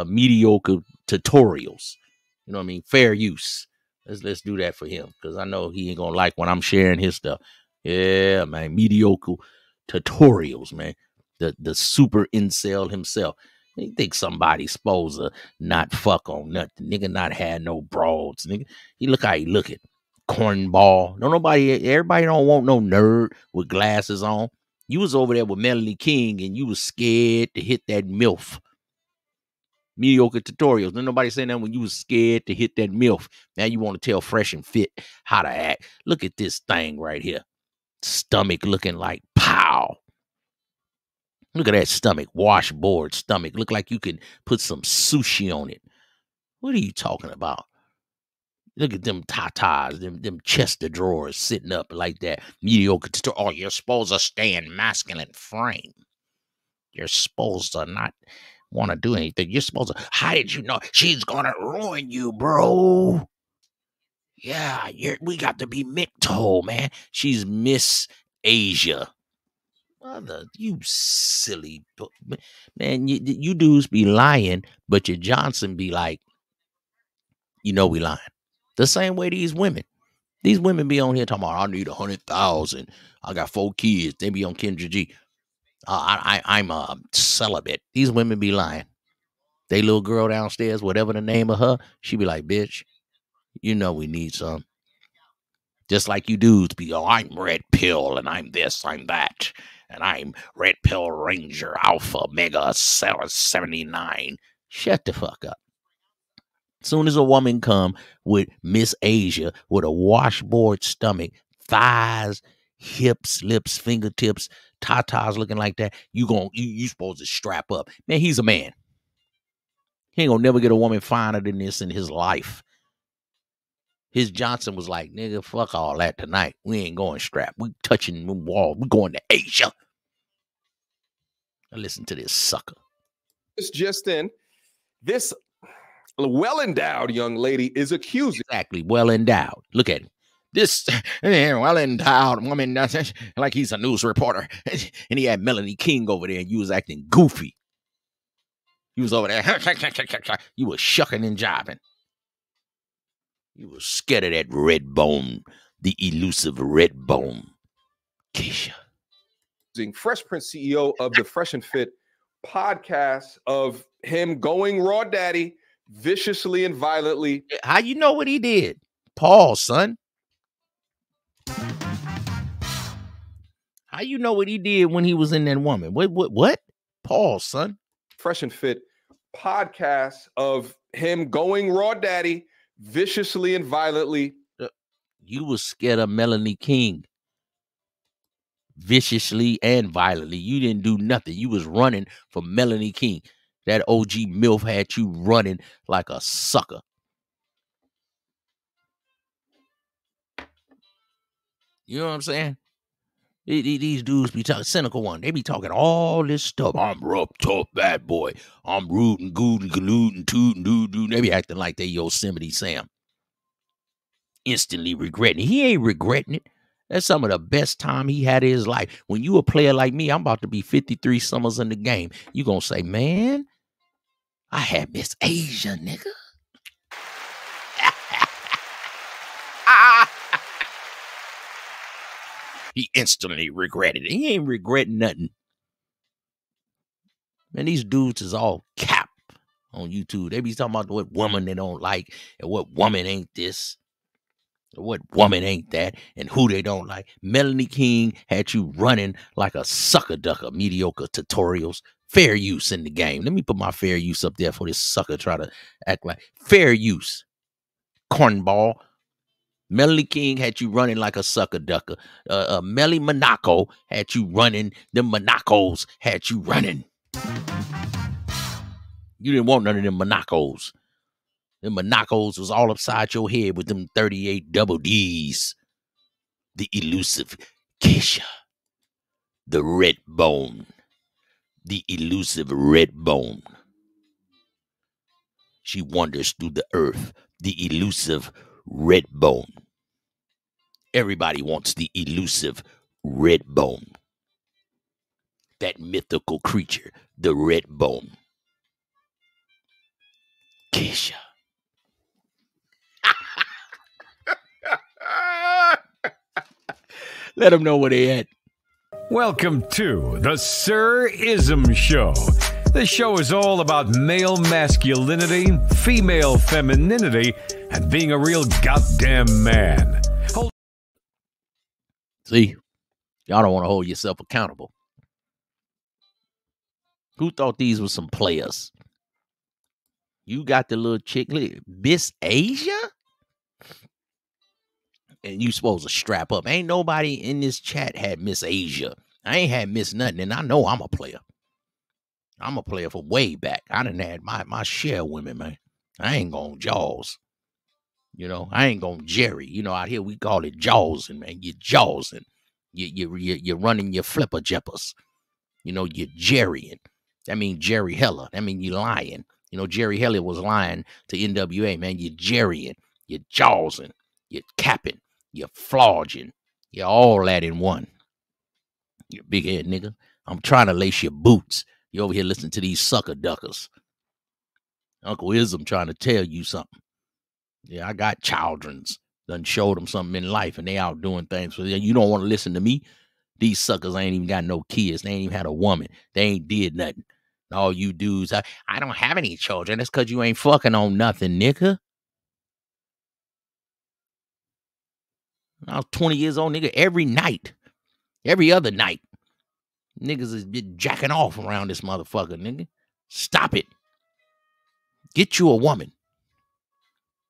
mediocre tutorials. You know what I mean? Fair use. Let's do that for him, because I know he ain't gonna like when I'm sharing his stuff. Yeah, man, mediocre tutorials, man. The super incel himself. He think somebody supposed to not fuck on nothing. Nigga not had no broads. Nigga, he look how he looking. Cornball. No, everybody don't want no nerd with glasses on. You was over there with Melanie King and you was scared to hit that MILF. Mediocre tutorials. Then nobody saying that when you was scared to hit that MILF. Now you want to tell Fresh and Fit how to act. Look at this thing right here. Stomach looking like pow. Look at that stomach. Washboard stomach. Look like you could put some sushi on it. What are you talking about? Look at them tatas, them chest of drawers sitting up like that. Mediocre tutorial. Oh, you're supposed to stay in masculine frame. You're supposed to not want to do anything. You're supposed to. How did you know she's gonna ruin you, bro? Yeah, we got to be MGTOW, man. She's Miss Asia. Mother, you silly man. You dudes be lying, but your Johnson be like, we lying. The same way these women be on here talking about, I need 100,000. I got 4 kids. They be on Kendra G. I'm a celibate. These women be lying. They little girl downstairs, whatever the name of her, she be like, bitch, we need some. Just like you dudes be, I'm red pill and I'm this, I'm that. And I'm red pill ranger alpha mega 79. Shut the fuck up. Soon as a woman come with Miss Asia with a washboard stomach, thighs, hips, lips, fingertips, tatas looking like that, you supposed to strap up. Man, he's a man. He ain't gonna never get a woman finer than this in his life. His Johnson was like, nigga, fuck all that tonight. We ain't going strap. We touching the wall. We going to Asia. Now listen to this sucker. It's just in. This well-endowed young lady is accusing. Exactly, well-endowed. Look at him. This well-endowed woman, like he's a news reporter. And he had Melanie King over there and you was acting goofy. You was over there. You was shucking and jiving. You was scared of that red bone, the elusive red bone. Keisha. Fresh Prince CEO of the Fresh and Fit podcast of him going raw daddy viciously and violently. How you know what he did? Paul, son. How you know what he did when he was in that woman? What? Paul, son. Fresh and Fit podcast of him going raw daddy viciously and violently. You was scared of Melanie King. Viciously and violently. You didn't do nothing. You was running for Melanie King. That OG MILF had you running like a sucker. You know what I'm saying? These dudes be talking, cynical one. They be talking all this stuff. I'm rough, tough, bad boy. I'm rootin', gootin', galootin', tootin', doo-doo. They be acting like they Yosemite Sam. Instantly regretting it. He ain't regretting it. That's some of the best time he had in his life. When you a player like me, I'm about to be 53 summers in the game. You gonna say, man, I had Miss Asia, nigga. He instantly regretted it. He ain't regretting nothing. Man, these dudes is all cap on YouTube. They be talking about what woman they don't like and what woman ain't this. What woman ain't that, and who they don't like. Melanie King had you running like a sucker ducker. Mediocre tutorials. Fair use in the game. Let me put my fair use up there for this sucker try to act like fair use. Cornball. Melanie King had you running like a sucker ducker. Melly Monaco had you running. Them Monacos had you running. You didn't want none of them Monacos. Them Monacos was all upside your head with them 38 double D's. The elusive Keisha. The red bone. The elusive red bone. She wanders through the earth. The elusive red bone. Everybody wants the elusive red bone. That mythical creature, the red bone. Asia. Let them know where they at. Welcome to the Sir Ism Show. This show is all about male masculinity, female femininity, and being a real goddamn man. See, y'all don't want to hold yourself accountable. Who thought these were some players? You got the little chick, Miss Asia? And you supposed to strap up. Ain't nobody in this chat had Miss Asia. I ain't had Miss nothing, and I know I'm a player. I'm a player from way back. I done had my share of women, man. I ain't gonna Jaws. You know, I ain't gonna Jerry. You know, out here we call it Jawsing, man. You're Jawsing. You're running your flipper jeppers. You know, you're Jerrying. That means Jerry Heller. That means you're lying. You know, Jerry Heller was lying to NWA, man. You're Jerrying. You're Jawsing. You're capping. You're flogging. You're all that in one. You big head nigga. I'm trying to lace your boots. You over here listening to these sucker duckers. Uncle Ism trying to tell you something. Yeah, I got childrens. Done showed them something in life, and they out doing things. So you don't want to listen to me? These suckers ain't even got no kids. They ain't even had a woman. They ain't did nothing. All you dudes, I don't have any children. That's because you ain't fucking on nothing, nigga. I was 20 years old, nigga, every night. Every other night. Niggas is jacking off around this motherfucker, nigga. Stop it. Get you a woman.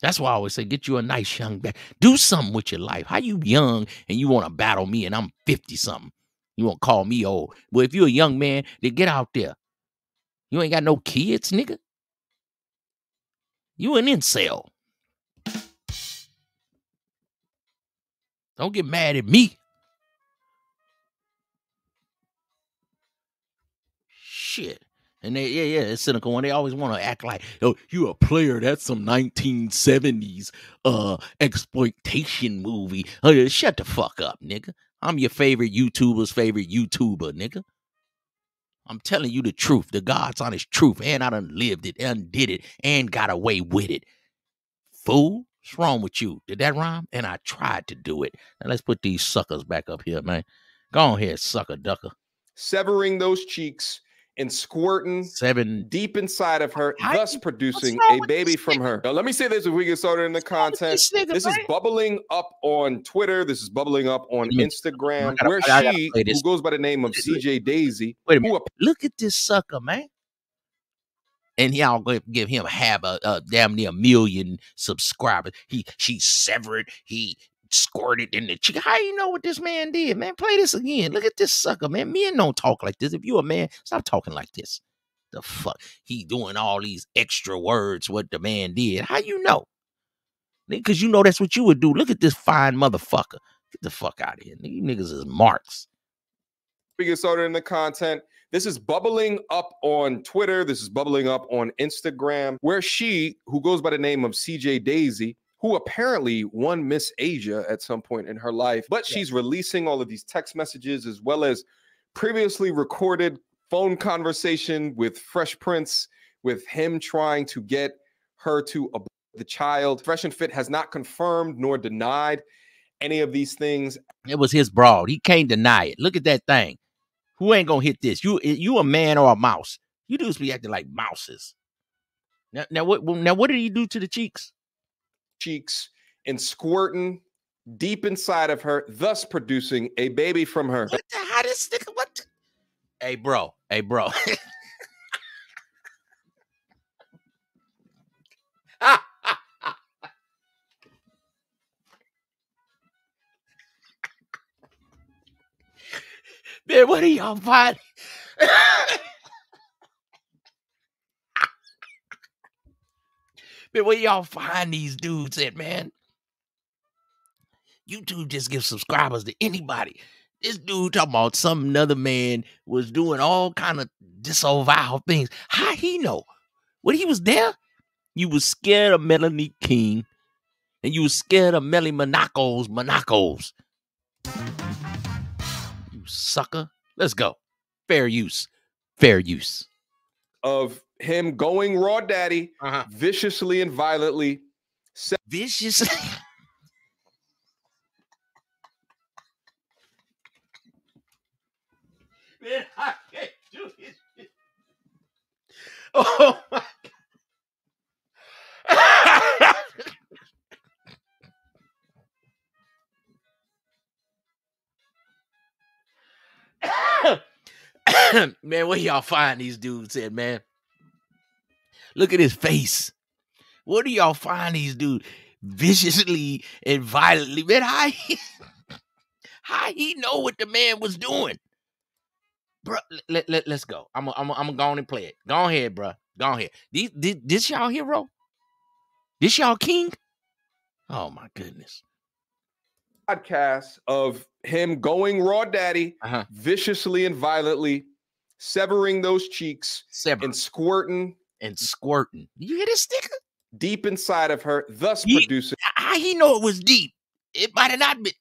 That's why I always say, get you a nice young man. Do something with your life. How you young and you want to battle me and I'm 50-something? You want to call me old. Well, if you're a young man, then get out there. You ain't got no kids, nigga. You an incel. Don't get mad at me. Shit. And they, it's cynical when they always want to act like, oh, you a player. That's some 1970s exploitation movie. Oh, shut the fuck up, nigga. I'm your favorite YouTuber's favorite YouTuber, nigga. I'm telling you the truth, the God's honest truth, and I done lived it and did it and got away with it. Fool, what's wrong with you? Did that rhyme? And I tried to do it. Now let's put these suckers back up here, man. Go on here, sucker ducker. Severing those cheeks and squirting deep inside of her, thus producing a baby from her. Now, let me say this if we get started in the content. This is bubbling up on Twitter. This is bubbling up on Instagram, where she, who goes by the name of CJ Daisy. Wait a minute. Look at this sucker, man. And y'all go give him damn near 1 million subscribers. She severed, he squirted in the cheek. How you know what this man did, man? Play this again. Look at this sucker, man. Men don't talk like this. If you a man, stop talking like this. The fuck? He doing all these extra words what the man did. How you know? Because you know that's what you would do. Look at this fine motherfucker. Get the fuck out of here. You niggas is marks. We get started in the content. This is bubbling up on Twitter. This is bubbling up on Instagram, where she, who goes by the name of CJ Daisy, who apparently won Miss Asia at some point in her life, but she's releasing all of these text messages as well as previously recorded phone conversation with Fresh Prince, with him trying to get her to abort the child. Fresh and Fit has not confirmed nor denied any of these things. It was his broad. He can't deny it. Look at that thing. Who ain't gonna hit this? You a man or a mouse? You dudes be acting like mouses. Now what did he do to the cheeks? Cheeks and squirting deep inside of her, thus producing a baby from her. What the hell is this? What? Hey bro. Man, what are y'all find? Man, where y'all find these dudes at, man? YouTube just gives subscribers to anybody. This dude talking about some another man was doing all kind of disavowed things. How he know? When he was there, you was scared of Melanie King, and you was scared of Melly Monacos. You sucker. Let's go. Fair use. of him going raw daddy viciously and violently. Viciously? Man, I can't do this shit. Oh my God. Man, where y'all find these dudes at, man? Look at his face. Where do y'all find these dudes? Viciously and violently. Man, how he know what the man was doing? Bro, let's go. I'm gonna go on and play it. Go ahead, bro. Go ahead. This y'all hero? This y'all king? Oh my goodness. Podcast of him going raw daddy viciously and violently, severing those cheeks and squirting. You hear this sticker? Deep inside of her, thus producing. How he know it was deep? It might have not been.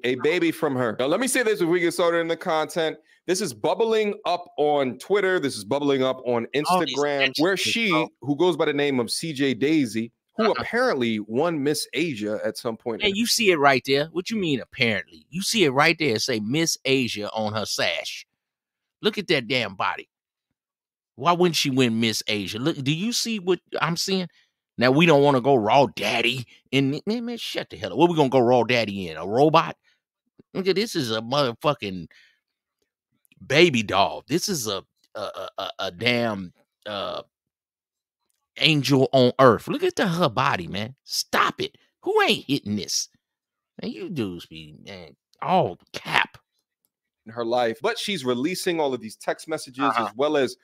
A baby from her. Now, let me say this if we get started in the content. This is bubbling up on Twitter. This is bubbling up on Instagram, where she, who goes by the name of CJ Daisy, who apparently won Miss Asia at some point. And you see it right there. What you mean apparently? You see it right there. It say Miss Asia on her sash. Look at that damn body. Why wouldn't she win Miss Asia? Look, do you see what I'm seeing? Now, we don't want to go raw daddy. And man, shut the hell up. What we going to go raw daddy in? A robot? Look at this is a motherfucking baby doll. This is a damn angel on earth. Look at her body, man. Stop it. Who ain't hitting this? Man, you dudes be, man, all cap. In her life. But she's releasing all of these text messages as well as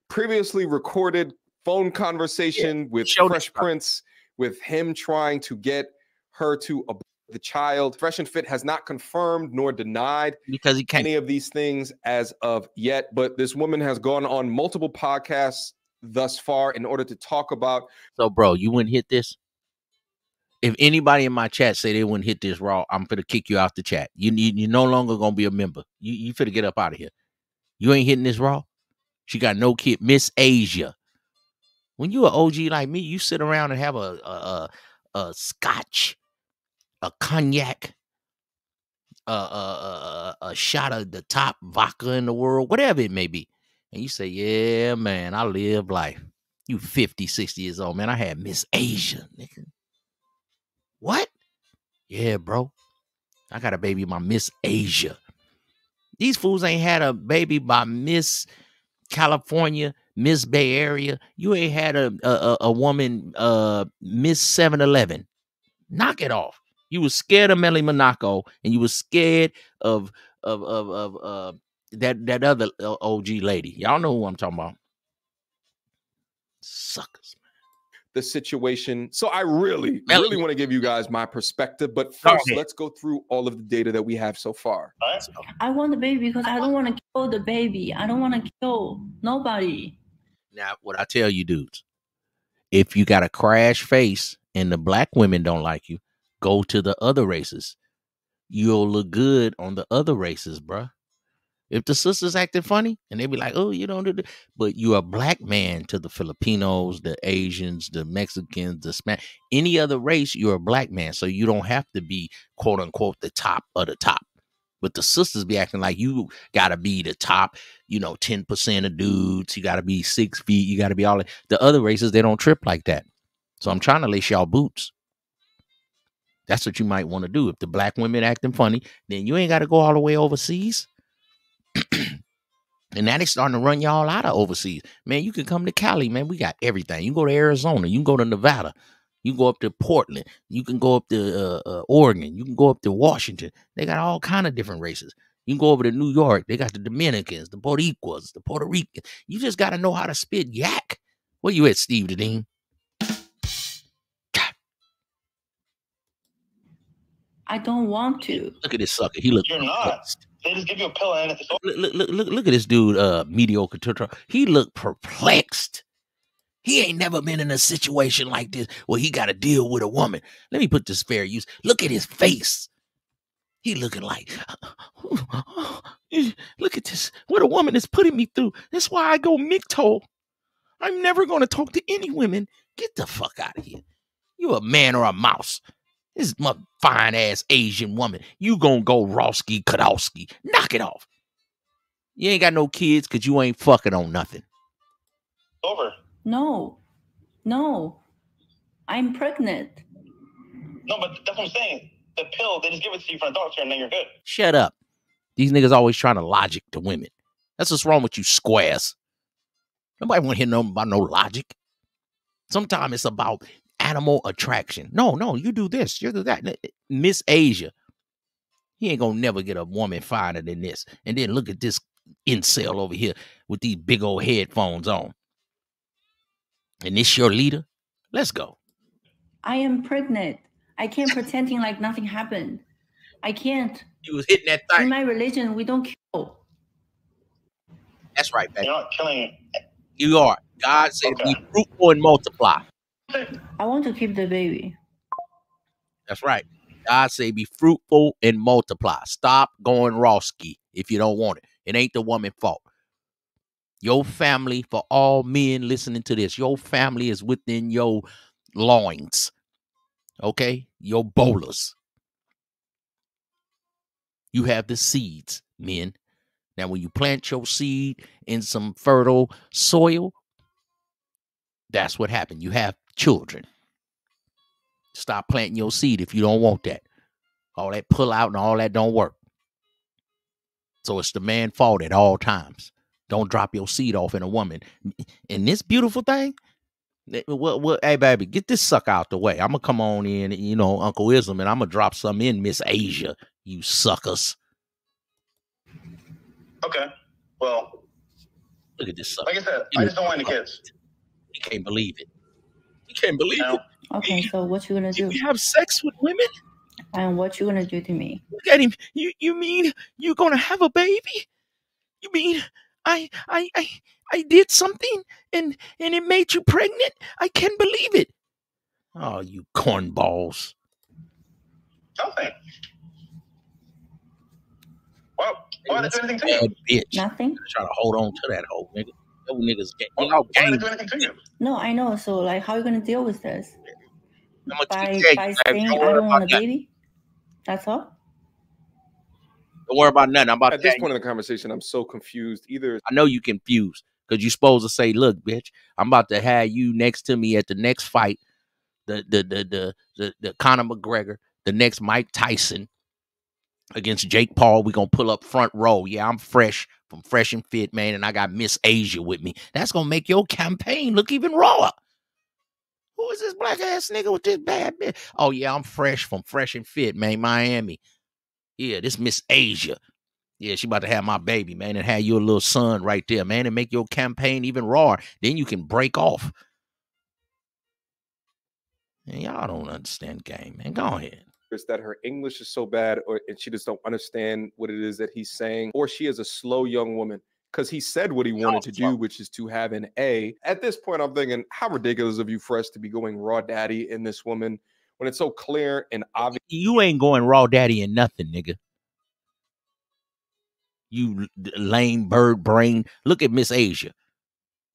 previously recorded phone conversation with Fresh Prince, with him trying to get her to abort the child. Fresh and Fit has not confirmed nor denied because he can't any of these things as of yet. But this woman has gone on multiple podcasts thus far in order to talk about. So, bro, you wouldn't hit this? If anybody in my chat say they wouldn't hit this raw, I'm finna kick you out the chat. You no longer gonna be a member. You finna get up out of here. You ain't hitting this raw. She got no kid. Miss Asia. When you an OG like me, you sit around and have a scotch, a cognac, a shot of the top vodka in the world, whatever it may be. And you say, yeah, man, I live life. You 50, 60 years old, man. I had Miss Asia, nigga. What? Yeah, bro. I got a baby by Miss Asia. These fools ain't had a baby by Miss California, Miss Bay Area. You ain't had a woman, Miss 7-Eleven. Knock it off. You was scared of Melly Monaco, and you was scared of that other OG lady. Y'all know who I'm talking about. Suckers. The situation. So I really want to give you guys my perspective. But first, let's go through all of the data that we have so far. I want the baby because I don't want to kill the baby. I don't want to kill nobody. Now, what I tell you dudes, if you got a crash face and the black women don't like you, go to the other races. You'll look good on the other races, bruh. If the sisters acting funny and they be like, oh, you don't do that. But you're a black man to the Filipinos, the Asians, the Mexicans, the Spanish, any other race, you're a black man. So you don't have to be, quote unquote, the top of the top. But the sisters be acting like you got to be the top, 10% of dudes. You got to be 6 feet. You got to be all that. The other races, they don't trip like that. So I'm trying to lace y'all boots. That's what you might want to do. If the black women acting funny, then you ain't got to go all the way overseas. And now they starting to run y'all out of overseas. Man, you can come to Cali, man. We got everything. You can go to Arizona. You can go to Nevada. You can go up to Portland. You can go up to Oregon. You can go up to Washington. They got all kind of different races. You can go over to New York. They got the Dominicans, the Boricuas, the Puerto Ricans. You just got to know how to spit yak. Where you at, Steve Dedeen? I don't want to. Look at this sucker. He look. You're not. They just give you a pill and it's look at this dude, mediocre tutor. He looked perplexed. He ain't never been in a situation like this where he got to deal with a woman. Let me put this fair use. Look at his face. He looking like, look at this. What a woman is putting me through. That's why I go MGTOW. I'm never going to talk to any women. Get the fuck out of here. You a man or a mouse? This fine ass Asian woman. You gonna go Rowski Kadowski. Knock it off. You ain't got no kids because you ain't fucking on nothing. Over. No. I'm pregnant. No, but that's what I'm saying. The pill, they just give it to you from a doctor and then you're good. Shut up. These niggas always trying to logic to women. That's what's wrong with you squares. Nobody want to hear nothing about no logic. Sometimes it's about animal attraction. No, you do this, you do that. Miss Asia. He ain't gonna never get a woman finer than this. And then look at this incel over here with these big old headphones on. And this your leader? Let's go. I am pregnant. I can't pretending like nothing happened. I can't. You was hitting that In thing. my religion, we don't kill. That's right, baby. You're not killing. You are. God said Okay. be fruitful and multiply. I want to keep the baby. That's right. God say be fruitful and multiply. Stop going Rowski if you don't want it. It ain't the woman's fault. Your family, for all men listening to this, your family is within your loins. Okay? Your bowlers. You have the seeds, men. Now, when you plant your seed in some fertile soil, that's what happened. You have children. Stop planting your seed if you don't want that. All that pull out and all that don't work. So it's the man's fault at all times. Don't drop your seed off in a woman. And this beautiful thing, well, hey, baby, get this sucker out the way. I'm going to come on in, Uncle Ism, and I'm going to drop some in Miss Asia, you suckers. Okay. Well, Look at this sucker. like I said, I just don't want any kids. You can't believe it. You can't believe No. it. Okay, so what you gonna do? You have sex with women? And what you gonna do to me? Look at him. You mean you gonna have a baby? You mean I did something and it made you pregnant? I can't believe it. Oh, you cornballs. Nothing. Well, why did I do anything to you? Bad bitch. Nothing? Try to hold on to that whole nigga. Those niggas get Why y'all did I game. do anything to you? No, I know. So like, how are you gonna deal with this? I'm gonna By keep by saying, saying don't I worry don't want a about that. baby? That's all? Don't worry about nothing. I'm about At to this point in the conversation, I'm so confused. Either I know you confused because you're supposed to say, look, bitch, I'm about to have you next to me at the next fight. The Conor McGregor, the next Mike Tyson against Jake Paul. We're gonna pull up front row. Yeah, I'm fresh from Fresh and Fit, man, and I got Miss Asia with me. That's gonna make your campaign look even rawer. Who is this black ass nigga with this bad bitch? Oh yeah, I'm fresh from Fresh and Fit, man, Miami. Yeah, this Miss Asia. Yeah, she about to have my baby, man, and have your little son right there, man, and make your campaign even rawer. Then you can break off. Man, y'all don't understand game, man. Go ahead. it's that her English is so bad, and she just don't understand what it is that he's saying, or she is a slow young woman. Because he said what he wanted to do, which is to have an A. At this point, I'm thinking, how ridiculous of you for us to be going raw daddy in this woman when it's so clear and obvious. You ain't going raw daddy in nothing, nigga. You lame bird brain. Look at Miss Asia.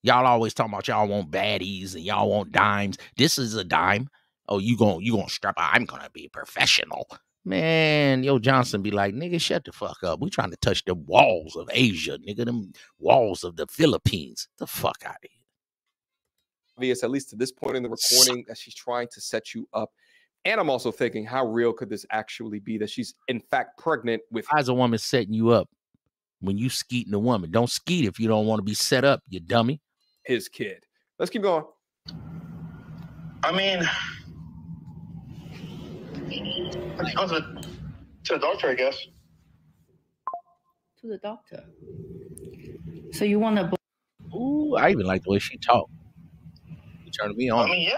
Y'all always talking about y'all want baddies and y'all want dimes. This is a dime. Oh, you gonna strap out. I'm gonna be professional. Man, Yo Johnson be like, nigga, shut the fuck up. We trying to touch the walls of Asia, nigga, them walls of the Philippines. The fuck out of here. Obvious, at least to this point in the recording, that she's trying to set you up. And I'm also thinking, how real could this actually be that she's in fact pregnant with? How's a woman setting you up when you skeeting a woman? Don't skeet if you don't want to be set up, you dummy. His kid. Let's keep going. I mean, let's go to the doctor, I guess. To the doctor. So you want to? Ooh, I even like the way she talk. She turning me on. I mean, yeah.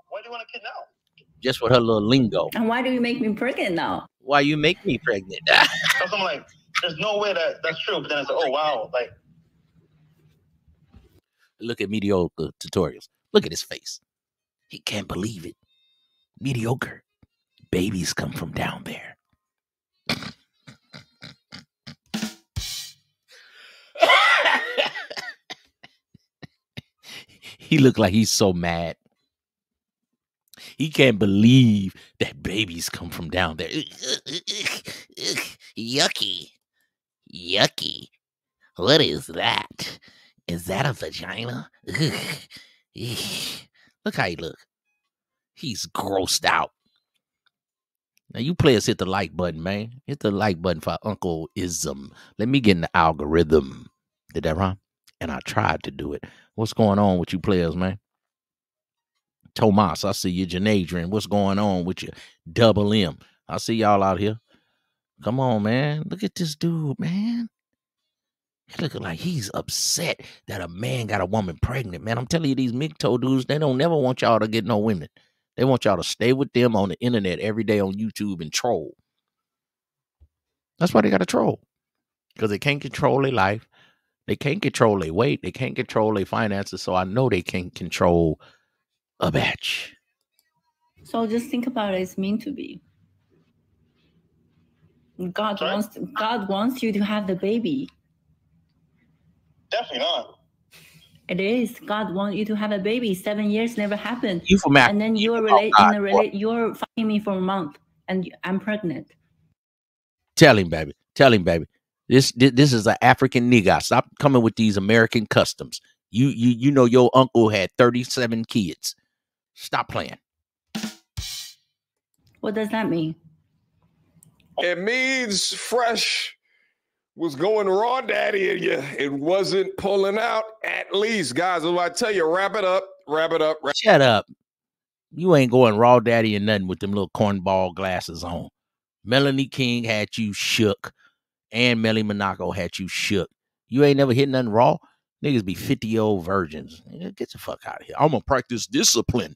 Why do you want a kid now? Just with her little lingo. And why do you make me pregnant now? Why you make me pregnant? Because I'm like, there's no way that's true. But then it's like, oh wow, like. Look at mediocre tutorials. Look at his face. He can't believe it. Mediocre. Babies come from down there. He looked like he's so mad. He can't believe that babies come from down there. Yucky. Yucky. What is that? Is that a vagina? Look how he look. He's grossed out. Now, you players hit the like button, man. Hit the like button for Uncle Ism. Let me get in the algorithm. Did that rhyme? And I tried to do it. What's going on with you players, man? Tomas, I see you. Janadrian, what's going on with you? Double M. I see y'all out here. Come on, man. Look at this dude, man. He looking like he's upset that a man got a woman pregnant, man. I'm telling you, these MGTOW dudes, they don't never want y'all to get no women. They want y'all to stay with them on the internet every day on YouTube and troll. That's why they got to troll. Because they can't control their life. They can't control their weight. They can't control their finances. So I know they can control a batch. So just think about it. It's meant to be. God wants you to have the baby. Definitely not. It is. God wants you to have a baby. 7 years never happened. You from Africa. And then you're you're fucking me for a month and I'm pregnant. Tell him, baby. Tell him, baby. This is an African nigga. Stop coming with these American customs. You know your uncle had 37 kids. Stop playing. What does that mean? It means Fresh was going raw daddy in you. It wasn't pulling out at least. Guys, what I tell you, wrap it up. Shut up. You ain't going raw daddy or nothing with them little cornball glasses on. Melanie King had you shook. And Melly Monaco had you shook. You ain't never hit nothing raw. Niggas be 50-year-old virgins. Get the fuck out of here. I'm going to practice discipline.